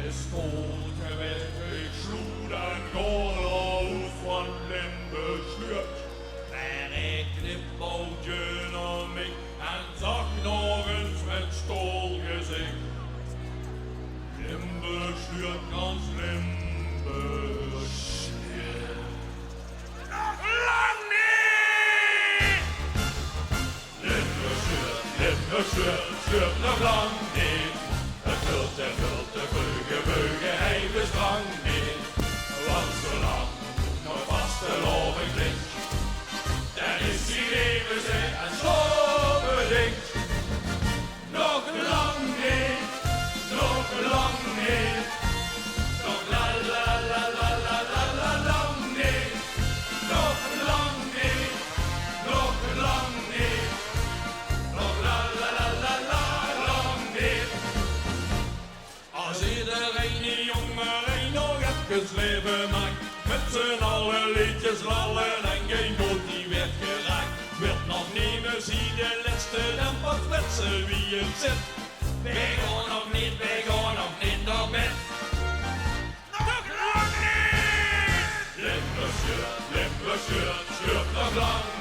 is tot geweest, ik sloeg den goal uit van Limburg sluurt. Maar ik knipoogde naar mij en zag nog eens met stolgezicht. Limburg sluurt, kans Limburg sluurt. Nog lang niet! Limburg sluurt, sluurt nog lang niet. Het vult en vult, de beugen, hij bestrang niet. Want zolang nog vasteloving klinkt, dan is die leven zee en zo bedingt. Nog lang niet, nog lang niet. Nog la la la la la la la lang niet. Nog lang niet, nog lang niet. Nog la la la la la lang niet. Als iedereen die jongen nog even leven maakt, met z'n allen liedjes lallen en geen noot die werd geraakt. Werd nog niet meer zie de laatste dan pas met z'n wie het zit. Wij gaan nog niet naar bed. Nog lang niet! Limburg sluurt nog lang